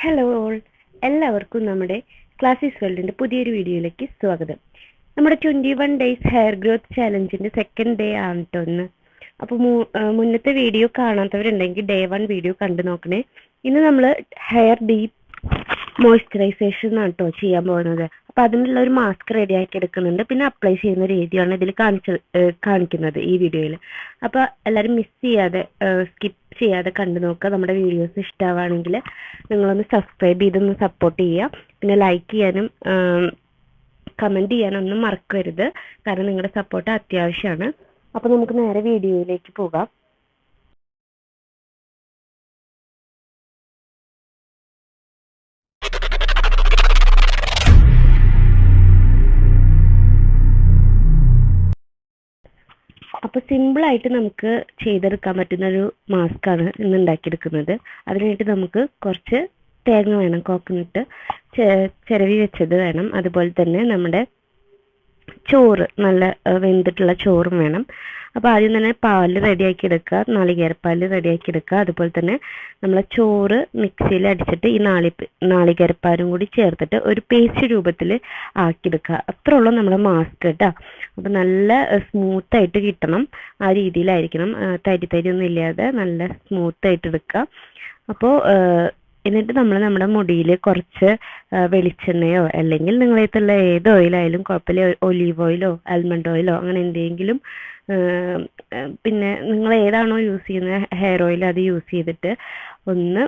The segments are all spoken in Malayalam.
ഹലോ ഓൾ, എല്ലാവർക്കും നമ്മുടെ ക്ലാസ്സിസ് വേൾഡിൻ്റെ പുതിയൊരു വീഡിയോയിലേക്ക് സ്വാഗതം. നമ്മുടെ 21 ഡേയ്സ് ഹെയർ ഗ്രോത്ത് ചാലഞ്ചിൻ്റെ സെക്കൻഡ് ഡേ ആണ് കേട്ടോ ഇന്ന്. അപ്പോൾ മുന്നത്തെ വീഡിയോ കാണാത്തവരുണ്ടെങ്കിൽ ഡേ 1 വീഡിയോ കണ്ടു നോക്കണേ. ഇന്ന് നമ്മൾ ഹെയർ ഡീപ്പ് മോയ്സ്ചറൈസേഷൻ ആണ് കേട്ടോ ചെയ്യാൻ പോകുന്നത്. അപ്പോൾ അതിനുള്ള ഒരു മാസ്ക് റെഡിയാക്കി എടുക്കുന്നുണ്ട്. പിന്നെ അപ്ലൈ ചെയ്യുന്ന രീതിയാണ് ഇതിൽ കാണിക്കുന്നത് ഈ വീഡിയോയിൽ. അപ്പോൾ എല്ലാവരും മിസ് ചെയ്യാതെ സ്കിപ്പ് ചെയ്യാതെ കണ്ടു നോക്കുക. നമ്മുടെ വീഡിയോസ് ഇഷ്ടമാണെങ്കിൽ നിങ്ങളൊന്ന് സബ്സ്ക്രൈബ് ചെയ്തൊന്ന് സപ്പോർട്ട് ചെയ്യുക. പിന്നെ ലൈക്ക് ചെയ്യാനും കമൻറ്റ് ചെയ്യാനൊന്നും മറക്കരുത്, കാരണം നിങ്ങളുടെ സപ്പോർട്ട് അത്യാവശ്യമാണ്. അപ്പോൾ നമുക്ക് നേരെ വീഡിയോയിലേക്ക് പോകാം. അപ്പോൾ സിമ്പിളായിട്ട് നമുക്ക് ചെയ്തെടുക്കാൻ പറ്റുന്ന ഒരു മാസ്കാണ് ഇന്ന് ഉണ്ടാക്കിയെടുക്കുന്നത്. അതിനായിട്ട് നമുക്ക് കുറച്ച് തേങ്ങ വേണം, കോക്കനട്ട് ചിരവി വെച്ചത് വേണം. അതുപോലെ തന്നെ നമ്മുടെ ചോറ്, നല്ല വെന്തിട്ടുള്ള ചോറും വേണം. അപ്പോൾ ആദ്യം തന്നെ പാല് റെഡിയാക്കി എടുക്കുക, നാളികേരപ്പാൽ റെഡിയാക്കി എടുക്കുക. അതുപോലെ തന്നെ നമ്മൾ ചോറ് മിക്സിയിൽ അടിച്ചിട്ട് ഈ നാളികേരപ്പാലും കൂടി ചേർത്തിട്ട് ഒരു പേസ്റ്റ് രൂപത്തിൽ ആക്കിയെടുക്കുക. അത്രേ ഉള്ളൂ നമ്മുടെ മാസ്ക് കേട്ടോ. അപ്പോൾ നല്ല സ്മൂത്തായിട്ട് കിട്ടണം, ആ രീതിയിലായിരിക്കണം. തരി ഒന്നും ഇല്ലാതെ നല്ല സ്മൂത്തായിട്ട് എടുക്കുക. അപ്പോൾ എന്നിട്ട് നമ്മൾ നമ്മുടെ മുടിയിൽ കുറച്ച് വെളിച്ചെണ്ണയോ അല്ലെങ്കിൽ നിങ്ങളേത്തുള്ള ഏത് ഓയിലായാലും കുഴപ്പമില്ല, ഒലീവ് ഓയിലോ ആൽമണ്ട് ഓയിലോ അങ്ങനെ എന്തെങ്കിലും, പിന്നെ നിങ്ങൾ ഏതാണോ യൂസ് ചെയ്യുന്നത് ഹെയർ ഓയിൽ അത് യൂസ് ചെയ്തിട്ട് ഒന്ന്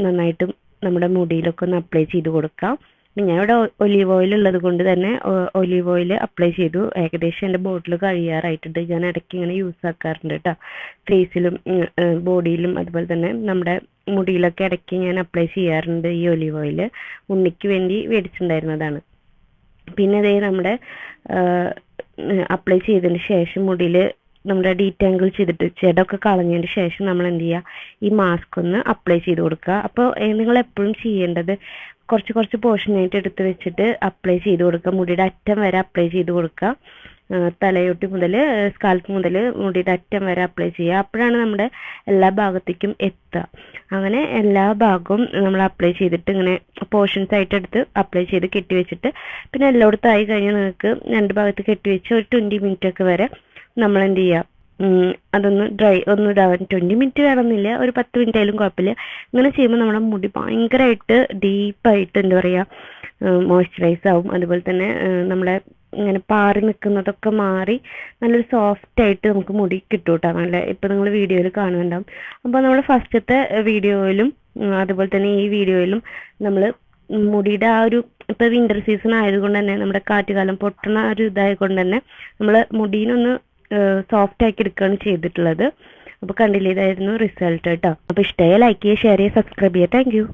നന്നായിട്ട് നമ്മുടെ മുടിയിലൊക്കെ ഒന്ന് അപ്ലൈ ചെയ്ത് കൊടുക്കാം. ഞാനിവിടെ ഒലീവ് ഓയിൽ ഉള്ളത് കൊണ്ട് തന്നെ ഒലീവ് ഓയിൽ അപ്ലൈ ചെയ്തു. ഏകദേശം എൻ്റെ ബോട്ടിൽ കഴിയാറായിട്ടുണ്ട്. ഞാൻ ഇടയ്ക്ക് ഇങ്ങനെ യൂസ് ആക്കാറുണ്ട് കേട്ടോ, ഫേസിലും ബോഡിയിലും അതുപോലെ തന്നെ നമ്മുടെ മുടിയിലൊക്കെ ഇടയ്ക്ക് ഞാൻ അപ്ലൈ ചെയ്യാറുണ്ട് ഈ ഒലീവ് ഓയിൽ. ഉണ്ണിക്ക് വേണ്ടി മേടിച്ചിട്ടുണ്ടായിരുന്നതാണ്. പിന്നെ അതേ നമ്മുടെ അപ്ലൈ ചെയ്തതിന് ശേഷം മുടിയിൽ നമ്മുടെ ഡീറ്റാങ്കിൾ ചെയ്തിട്ട് ജടൊക്കെ കളഞ്ഞതിന് ശേഷം നമ്മൾ എന്ത് ചെയ്യുക, ഈ മാസ്ക് ഒന്ന് അപ്ലൈ ചെയ്ത് കൊടുക്കുക. അപ്പോൾ നിങ്ങൾ എപ്പോഴും ചെയ്യേണ്ടത് കുറച്ച് പോർഷനായിട്ട് എടുത്ത് വെച്ചിട്ട് അപ്ലൈ ചെയ്ത് കൊടുക്കുക. മുടിയുടെ അറ്റം വരെ അപ്ലൈ ചെയ്ത് കൊടുക്കുക. തലയൊട്ടി മുതൽ സ്കാൽപ്പ് മുതൽ മുടിയുടെ അറ്റം വരെ അപ്ലൈ ചെയ്യുക. അപ്പോഴാണ് നമ്മുടെ എല്ലാ ഭാഗത്തേക്കും എത്തുക. അങ്ങനെ എല്ലാ ഭാഗവും നമ്മൾ അപ്ലൈ ചെയ്തിട്ട് ഇങ്ങനെ പോർഷൻസ് ആയിട്ട് എടുത്ത് അപ്ലൈ ചെയ്ത് കെട്ടി വെച്ചിട്ട്, പിന്നെ എല്ലായിടത്തും ആയി കഴിഞ്ഞാൽ നിങ്ങൾക്ക് രണ്ട് ഭാഗത്ത് കെട്ടി വെച്ച് ഒരു 20 മിനിറ്റ് ഒക്കെ വരെ നമ്മൾ എന്ത് ചെയ്യുക, അതൊന്ന് ഒന്ന് ഇതാവാൻ 20 മിനിറ്റ് വേണമെന്നില്ല, ഒരു 10 മിനിറ്റ് ആയാലും കുഴപ്പമില്ല. ഇങ്ങനെ ചെയ്യുമ്പോൾ നമ്മുടെ മുടി ഭയങ്കരമായിട്ട് ഡീപ്പായിട്ട് എന്താ പറയുക മോയ്സ്ചറൈസ് ആവും. അതുപോലെ തന്നെ നമ്മുടെ ഇങ്ങനെ പാറി നിൽക്കുന്നതൊക്കെ മാറി നല്ലൊരു സോഫ്റ്റ് ആയിട്ട് നമുക്ക് മുടി കിട്ടും കേട്ടോ. നല്ല ഇപ്പം നിങ്ങൾ വീഡിയോയിൽ കാണുന്നുണ്ടാവും. അപ്പോൾ നമ്മൾ ഫസ്റ്റത്തെ വീഡിയോയിലും അതുപോലെ തന്നെ ഈ വീഡിയോയിലും നമ്മൾ മുടിയുടെ ആ ഒരു, ഇപ്പോൾ വിൻ്റർ സീസൺ ആയതുകൊണ്ട് തന്നെ നമ്മുടെ കാറ്റുകാലം പൊട്ടണ ഒരു ഇതായതുകൊണ്ട് തന്നെ നമ്മൾ മുടീനൊന്ന് സോഫ്റ്റ് ആക്കി എടുക്കുകയാണ് ചെയ്തിട്ടുള്ളത്. അപ്പോൾ കണ്ടില്ലേ, ഇതായിരുന്നു റിസൾട്ട് കേട്ടോ. അപ്പോൾ ഇഷ്ടമായ ലൈക്ക് ചെയ്യുക, ഷെയർ ചെയ്യുക, സബ്സ്ക്രൈബ് ചെയ്യുക. Thank you.